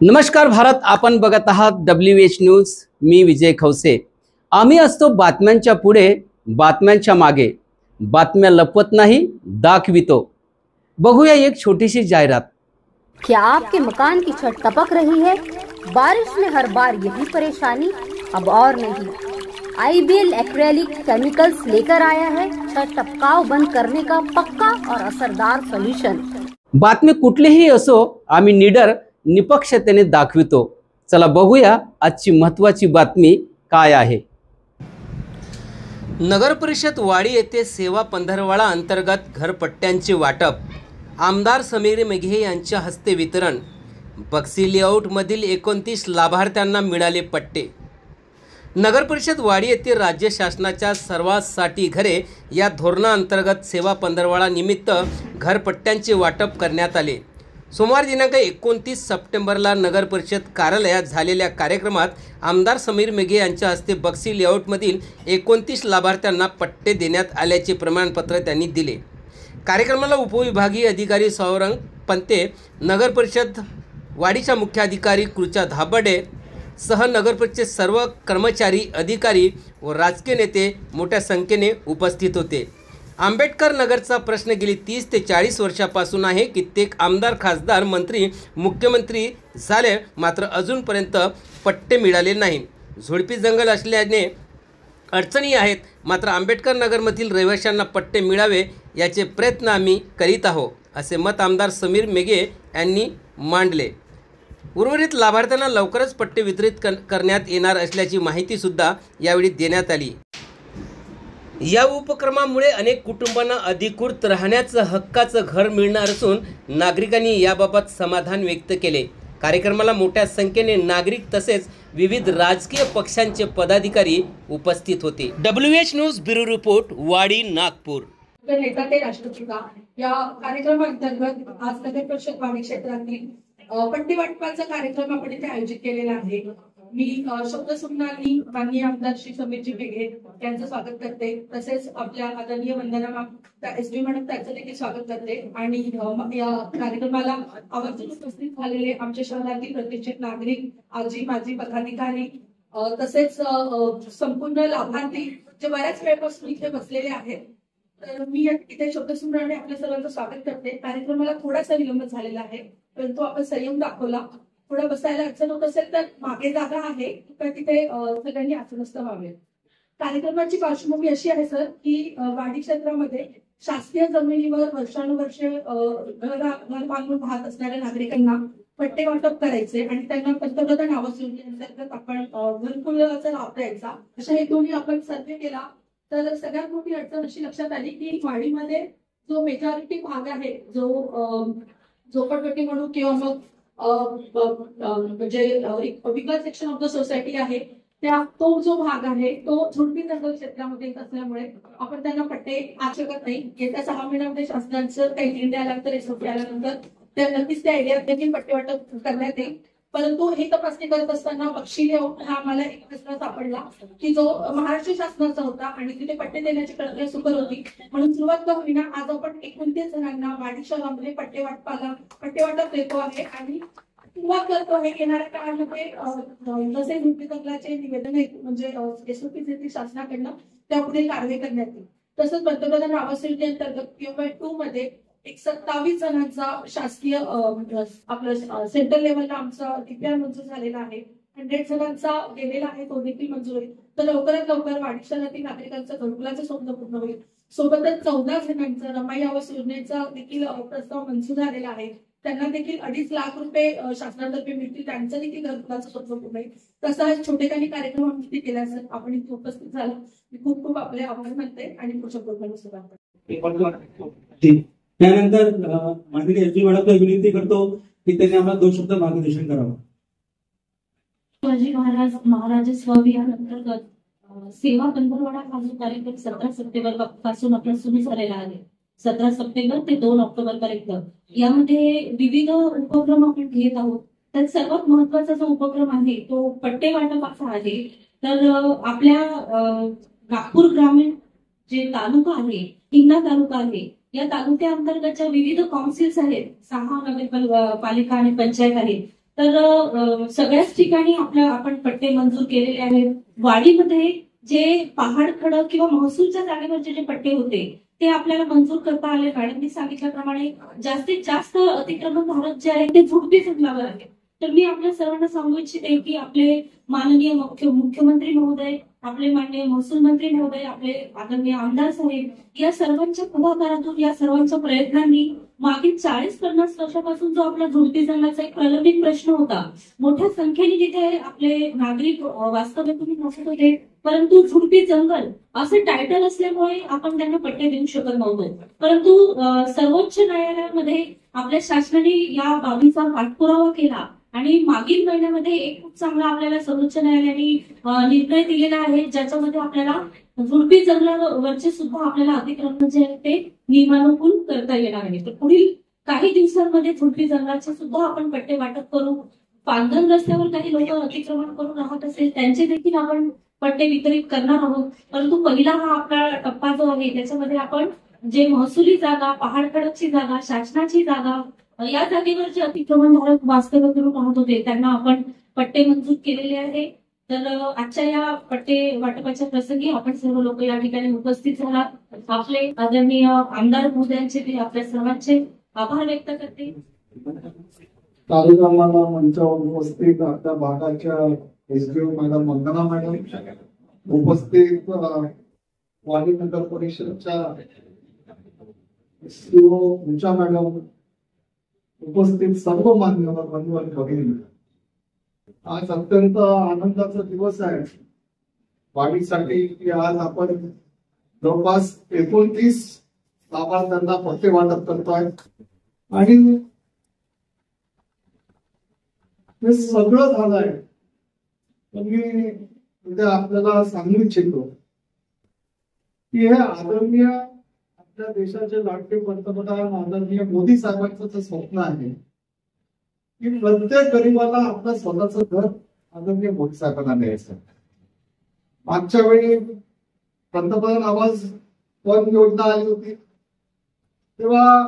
नमस्कार भारत, आपण बघत आहात WH न्यूज। मी विजय खवसे। आम्ही असतो बातम्यांच्या पुढे, बातम्यांच्या मागे। बातम्या लपवत नाही, दाखवितो। बघूया एक छोटीशी जाहिरात। क्या आपके मकान की छत टपक रही है? बारिश में हर बार यही परेशानी, अब और नहीं। IBL एक्रेलिक केमिकल्स लेकर आया है छत टपकाव बंद करने का पक्का और असरदार सोल्यूशन। बातमी कुठलीही असो, आम्ही निडर निपक्षतेने दाखवितो। चला बघूया आजची महत्त्वाची बातमी काय आहे। नगर परिषद वाडी येथे सेवा पंधरवडा अंतर्गत घरपट्ट्यांचे वाटप, आमदार समीर मेघे यांच्या हस्ते वितरण। बक्षी लेआउट मधील 29 लाभार्थ्यांना मिळाले पट्टे। नगर परिषद वाडी येथे राज्य शासनाच्या सर्वांसाठी घरे या धोरणाअंतर्गत सेवा पंधरवडा निमित्त घरपट्ट्यांचे वाटप करण्यात आले। सोमवार दिनांक 29 सप्टेंबरला नगर परिषद कार्यालयात झालेल्या कार्यक्रमात आमदार समीर मेघे यांच्या हस्ते बक्षी लेआउटमधील 29 लाभार्थ्यांना पट्टे देण्यात आल्याचे प्रमाणपत्र त्यांनी दिले। कार्यक्रमाला उपविभागीय अधिकारी सौरंग पंते, नगर परिषद वाडीच्या मुख्य अधिकारी कृचा धाबडे सह नगर परिषद सर्व कर्मचारी, अधिकारी व राजकीय नेते मोठ्या संख्येने उपस्थित होते। आंबेडकर नगरचा प्रश्न गेली 30 ते 40 वर्षापासून आहे। कित्येक आमदार, खासदार, मंत्री, मुख्यमंत्री झाले, मात्र अजूनपर्यंत पट्टे मिळाले नाही। झुडपी जंगल असल्याने अडचणी आहेत, मात्र आंबेडकर नगरमधील रहिवाशांना पट्टे मिळावे याचे प्रयत्न आम्ही करीत आहोत, असे मत आमदार समीर मेघे यांनी मांडले। उर्वरित लाभार्थ्यांना लवकरच पट्टे वितरित करण्यात येणार असल्याची माहिती सुद्धा यावेळी देण्यात आली। या उपक्रमामुळे अनेक कुटुंबांना अधिकृत राहण्याचं हक्काचं घर मिळणार असून नागरिकांनी याबाबत समाधान व्यक्त केले। कार्यक्रमाला मोठ्या संख्येने नागरिक तसेच विविध राजकीय पक्षांचे पदाधिकारी उपस्थित होते। WH न्यूज ब्युरो रिपोर्ट, वाडी, नागपूर। नेता ते राष्ट्रपिता या कार्यक्रमांतर्गत आज नगर परिषद वाडी क्षेत्रातील पट्टी वाटपाचा कार्यक्रम आपण इथे आयोजित केलेला आहे। मी शब्दसंपन्नांनी माननीय आमदार श्री समीरजी मेघे यांचं स्वागत करते, तसेच आपल्या आदरणीय वंदना SD मॅडम त्यांचं देखील स्वागत करते। आणि या कार्यक्रमाला आवर्जून उपस्थित झालेले आमच्या शहरातील प्रतिष्ठित नागरिक, आजी माजी पदाधिकारी, तसेच संपूर्ण लाभार्थी जे बऱ्याच वेळपासून इथे बसलेले आहेत, तर मी इथे शब्दसंपन्नाने आपल्या सर्वांचं स्वागत करते। कार्यक्रमाला थोडासा विलंब झालेला आहे, परंतु आपण संयम दाखवला। थोडं बसायला अडचण होत असेल तर मागे जागा आहे, तर तिथे सगळ्यांनी आसनस्थ व्हावे। कार्यक्रमाची पार्श्वभूमी अशी आहे सर की वाडी क्षेत्रामध्ये शासकीय जमिनीवर वर्षानुवर्षे घर बांधून राहत असणाऱ्या नागरिकांना पट्टे वाटप करायचे आणि त्यांना पंतप्रधान आवास योजनेअंतर्गत आपण घरकुलाचा लाभ द्यायचा, अशा हेतूने आपण सर्वे केला। तर सगळ्यात मोठी अडचण अशी लक्षात आली की वाडीमध्ये जो मेजॉरिटी भाग आहे, जो झोपडपट्टी म्हणून किंवा मग म्हणजे विकल सेक्शन ऑफ द सोसायटी आहे, तो जो भाग आहे तो झुडपी जंगल क्षेत्रामध्ये येत असल्यामुळे आपण त्यांना पट्टे आज शकत नाही। येत्या 6 महिन्यामध्ये शासनाचं काही निर्णय आल्यानंतर, SOP आल्यानंतर त्या नक्कीच त्या एरियात देखील पट्टे वाटप करण्यात येईल। परंतु ही तपासणी करत असताना बक्षी लेआउट हा आम्हाला एक प्रश्न सापडला की जो महाराष्ट्र शासनाचा होता आणि तिथे पट्टे देण्याची प्रक्रिया सुकर होती, म्हणून सुरुवात का होईना आज आपण 29 जणांना वाडी शहरामध्ये पट्टे वाटप देतो आहे आणि सुरुवात करतो आहे। येणाऱ्या काळामध्ये जसे झुडपी जंगलाचे निवेदन म्हणजे SOP येतील शासनाकडनं, त्यापुढे कारवाई करण्यात येईल। तसंच पंतप्रधान आवास योजनेअंतर्गत PMI 2 मध्ये 27 जणांचा शासकीय आपलं सेंट्रल लेवलला आमचा DPR मंजूर झालेला आहे। 100 जणांचा गेलेला आहे, तो देखील मंजूर होईल। तर लवकरात लवकर वाडी शहरातील नागरिकांचं घरकुलाचं स्वप्न पूर्ण होईल। सोबतच 14 जणांचा रमाई आवास योजनेचा देखील प्रस्ताव मंजूर झालेला आहे, त्यांना देखील 2.5 लाख रुपये शासनातर्फे मिळतील, त्यांचं देखील घरकुलाचं स्वप्न पूर्ण होईल। तसा छोटेखानी कार्यक्रम आम्ही केल्यास आपण इथे उपस्थित झाला, मी खूप खूप आपले आभार मानते आणि पुढच्या प्रोग्रामला सुरुवात करते। त्यानंतर माननीय SD मॅडमला विनंती करतो की त्यांनी आम्हाला 2 शब्द मार्गदर्शन करावं। शिवाजी महाराज स्वविहार अंतर्गत सेवा पंधरवडा हा जो कार्यक्रम 17 सप्टेंबर पासून आपला सुरू झालेला आहे, 17 सप्टेंबर ते 2 ऑक्टोबर पर्यंत यामध्ये विविध उपक्रम आपण घेत आहोत। तर सर्वात महत्वाचा जो उपक्रम आहे तो पट्टे वाटपाचा आहे। तर आपल्या नागपूर ग्रामीण जे तालुका आहे, हिंगणा तालुका आहे, या तालुक्या अंतर्गतच्या विविध काउन्सिल्स आहेत, 6 नगरपालिका आणि पंचायत आहेत, तर सगळ्याच ठिकाणी आपण पट्टे मंजूर केलेले आहेत. वाडीमध्ये जे पहाड खडक किंवा महसूलच्या जागेवरचे जे पट्टे होते ते आपल्याला मंजूर करता आले. मॅडमनी सांगितल्याप्रमाणे जास्तीत जास्त अतिक्रमण धारक जे आहेत ते झुडपी जंगलावर आहेत. तर मी आपल्या सर्वांना सांगू इच्छिते की आपले माननीय मुख्यमंत्री महोदय, आपले माननीय महसूल मंत्री महोदय, आपले आदरणीय आमदार साहेब या सर्वांच्या पुढाकारातून, या सर्वांच्या प्रयत्नांनी मागील 40-50 वर्षापासून जो आपला झुडपी जंगलाचा एक प्रलंबित प्रश्न होता, मोठ्या संख्येने तिथे आपले नागरिक वास्तव्य करून बसत होते, परंतु झुडपी जंगल असं टायटल असल्यामुळे आपण त्यांना पट्टे देऊ शकत नव्हतो. परंतु सर्वोच्च न्यायालयामध्ये आपल्या शासनाने या बाबीचा पाठपुरावा केला आणि मागील महिन्यामध्ये एक खूप चांगला आपल्याला सर्वोच्च न्यायालयाने निर्णय दिलेला आहे, ज्याच्यामध्ये आपल्याला झुडपी जंगलावरचे सुद्धा आपल्याला अतिक्रमण जे आहे ते नियमानुकूल करता येणार आहे. तर पुढील काही दिवसांमध्ये झुडपी जंगलाचे सुद्धा आपण पट्टे वाटप करू. पांधन रस्त्यावर काही लोक अतिक्रमण करून राहत असेल त्यांचे देखील आपण पट्टे वितरित करणार आहोत. परंतु पहिला हा आपला टप्पा जो आहे त्याच्यामध्ये आपण जे महसुली जागा, पहाड खडकची जागा, शासनाची जागा, या जागेवर जे अतिक्रमणधारक वास्तव्य करून राहत होते त्यांना आपण पट्टे मंजूर केलेले आहे. तर आजच्या या पट्टे वाटपाच्या प्रसंगी आपण सर्व लोक या ठिकाणी उपस्थित झालात. आपले आदरणीय आमदार महोदयांचे मी आपल्या सर्वांचे आभार व्यक्त करते. कार्यक्रमाला मंचावर उपस्थित आपल्या भागाच्या एसडीओ मॅडम वंदना मॅडम, उपस्थित वाडी नगर परिषदच्या एसडीओ उषा मॅडम, उपस्थित सर्व मान्यवर बंधू आणि भगिनी, आज अत्यंत आनंदाचा दिवस आहे वाडीसाठी की आज आपण जवळपास 29 लाभार्थ्यांना पट्टे वाटप करतोय आणि हे सगळं झालंय. मी उद्या आपल्याला सांगू इच्छितो की हे आदरणीय आपल्या देशाचे लाडके पंतप्रधान आदरणीय मोदी साहेबांचं जे स्वप्न आहे की प्रत्येक गरीबाला आपलं स्वतःचं घर आदरणीय मोदी साहेबांना द्यायचं. मागच्या वेळी पंतप्रधान आवास वन योजना आली होती तेव्हा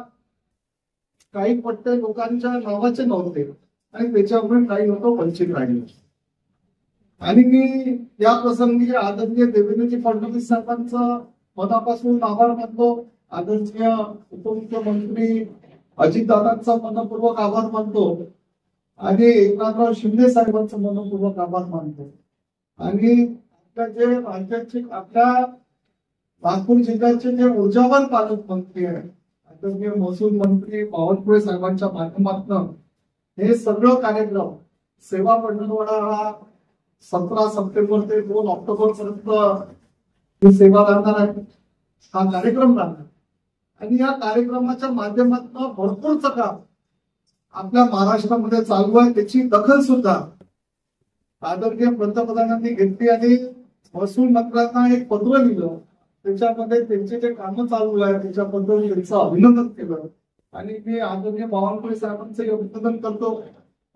काही पट्टे लोकांच्या नावाचे नव्हते आणि त्याच्यामुळे काही लोक वंचित राहिले. आणि मी या प्रसंगी आदरणीय देवेंद्रजी फडणवीस साहेबांचं मनापासून आभार मानतो. आदरणीय उपमुख्यमंत्री अजितदादांचा मनपूर्वक आभार मानतो आणि एकनाथराव शिंदे साहेबांचा मनपूर्वक आभार मानतो. आणि आपल्या जे राज्याचे, आपल्या नागपूर जिल्ह्याचे जे ऊर्जावान पालकमंत्री आहेत आदरणीय महसूल मंत्री बावनकुळे साहेबांच्या माध्यमातून हे सगळं कार्यक्रम सेवा पंधरवडा हा 17 सप्टेंबर ते 2 ऑक्टोबर पर्यंत सेवा राहणार आहे, हा कार्यक्रम राहणार. आणि या कार्यक्रमाच्या माध्यमातून भरपूरच काम आपल्या महाराष्ट्रामध्ये चालू आहे, त्याची दखल सुद्धा आदरणीय पंतप्रधानांनी घेतली आणि महसूल मंत्र्यांना एक पत्र लिहिलं, त्याच्यामध्ये त्यांचे जे कामं चालू आहे त्याच्याबद्दल त्यांचं अभिनंदन केलं. आणि मी आदरणीय बावनकुळे साहेबांचंही अभिनंदन करतो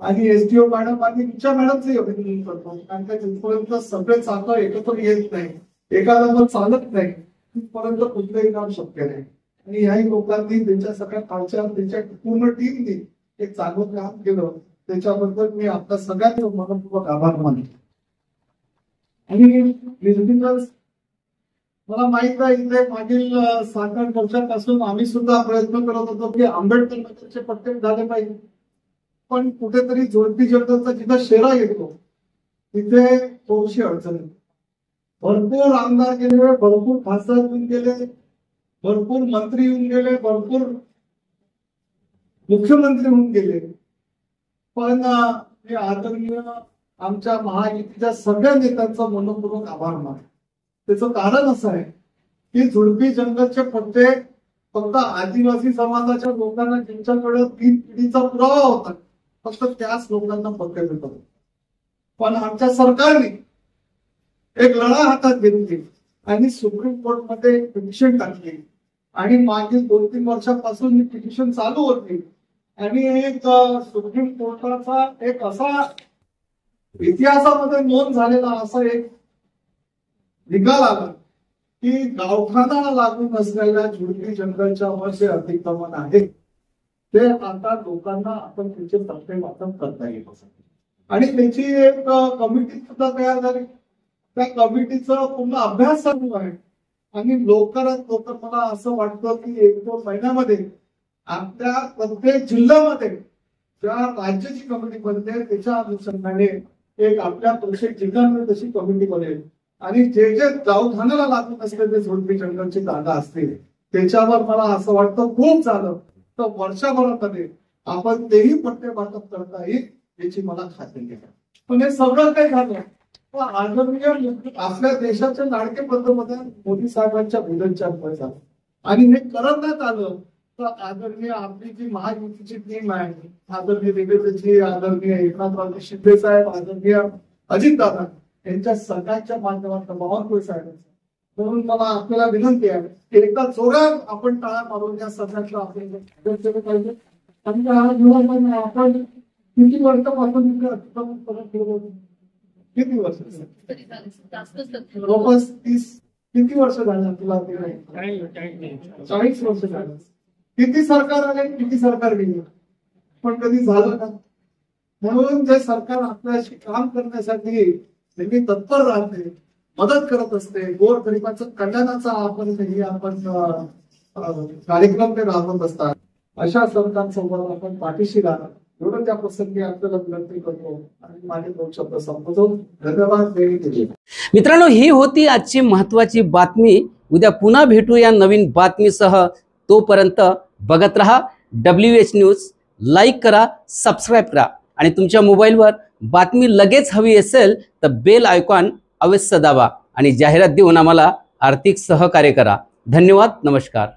आणि एसडीओ मॅडम आणि तुमच्या मॅडमचंही अभिनंदन करतो. कारण का जिथपर्यंत सगळे चालतं एकत्र येत नाही, एखादा चालत नाही तिथपर्यंत कुठलंही काम शक्य नाही. आणि याही लोकांनी त्यांच्या सगळ्या खालच्या त्यांच्या पूर्ण टीमनी एक चांगलं काम केलं, त्याच्याबद्दल मी आपल्या सगळ्यांचं मनपूर्वक आभार मानतो. आणि मला माहित आहे इथे मागील 7-8 वर्षांपासून आम्ही सुद्धा प्रयत्न करत होतो की आंबेडकर नगरचे पट्टे झाले पाहिजे, पण कुठेतरी झुडपी जंगलचा जिथं शेरा येतो तिथे थोडीशी अडचण येते. भरपूर आमदार गेले, भरपूर खासदार येऊन गेले, भरपूर मंत्री येऊन गेले, भरपूर मुख्यमंत्री होऊन गेले, पण हे आदरणीय आमच्या महायुतीच्या सगळ्या नेत्यांचा मनपूर्वक आभार मानतो. त्याचं कारण असं आहे की झुडपी जंगलचे पट्टे फक्त आदिवासी समाजाच्या लोकांना ज्यांच्याकडे 3 पिढीचा पुरावा होता फक्त त्याच लोकांना पट्टे मिळतात. पण आमच्या सरकारने एक लढा हातात घेतली आणि सुप्रीम कोर्टमध्ये पिटिशन टाकली आणि मागील 2-3 वर्षापासून ही पिटिशन चालू होती. आणि एक सुप्रीम कोर्टाचा एक असा इतिहासामध्ये नोंद झालेला असा एक निकाल आला की गावठाणाला लागू नसलेल्या झुडपी जंगलच्या वर जे अतिक्रमण आहे ते आता लोकांना आपण त्याचे टप्पे वाटप करता येईल आणि त्याची एक कमिटी सुद्धा तयार झाली. त्या कमिटीचा पूर्ण अभ्यास चालू आहे आणि लवकरात लवकर मला असं वाटतं की 1-2 महिन्यामध्ये आपल्या प्रत्येक जिल्ह्यामध्ये ज्या राज्याची कमिटी बनते त्याच्या अनुषंगाने एक आपल्या प्रत्येक जिल्ह्यामध्ये तशी कमिटी बनेल आणि जे जे गावठाणाला लागून असलेले झोडपी जंगलची जागा असतील त्याच्यावर मला असं वाटतं खूप झालं तर वर्षभरामध्ये आपण तेही पट्टे वाटप करता येईल याची मला खात्री आहे. पण हे सगळं काही झालं आदरणीय आपल्या देशाच्या लाडके पंतप्रधान मोदी साहेबांच्या विधानच्या झालं आणि हे करण्यात आलं तर आदरणीय आपली जी महायुतीची टीम आहे आदरणीय देवेंद्रजी, आदरणीय एकनाथराव शिंदे साहेब, आदरणीय अजितदादा यांच्या सगळ्यांच्या माध्यमातून बावनकुळे साहेबांचं म्हणून मला आपल्याला विनंती आहे एकदा जोरात आपण टाळा मारून या सगळ्यांना आपण पाहिजे आणि आपण किती वर्षापासून किती वर्ष जवळपास 30 किती वर्ष झालं तुला 40 वर्ष झालं. किती सरकार आले किती सरकार गेले पण कधी झालं का. म्हणून जे सरकार आपल्याशी काम करण्यासाठी नेहमी तत्पर राहते मदत करत असते गोरगरिबाचं कल्याणाचा आपण कार्यक्रम ते राबवत असतात अशा सरकारसोबत आपण पाठीशी राहणार एवढं त्या प्रसंगी आपल्याला विनंती करतो आणि माझे 2 शब्द संपवतो. धन्यवाद. मित्रांनो, ही होती आजची महत्त्वाची बातमी. उद्या पुन्हा भेटू या नवीन बातमीसह. तोपर्यंत बघत रहा WH न्यूज. लाईक करा, सबस्क्राईब करा आणि तुमच्या मोबाईलवर बातमी लगेच हवी असेल तर बेल आयकॉन अवश्य दाबा आणि जाहिरात देऊन आम्हाला आर्थिक सहकार्य करा. धन्यवाद. नमस्कार.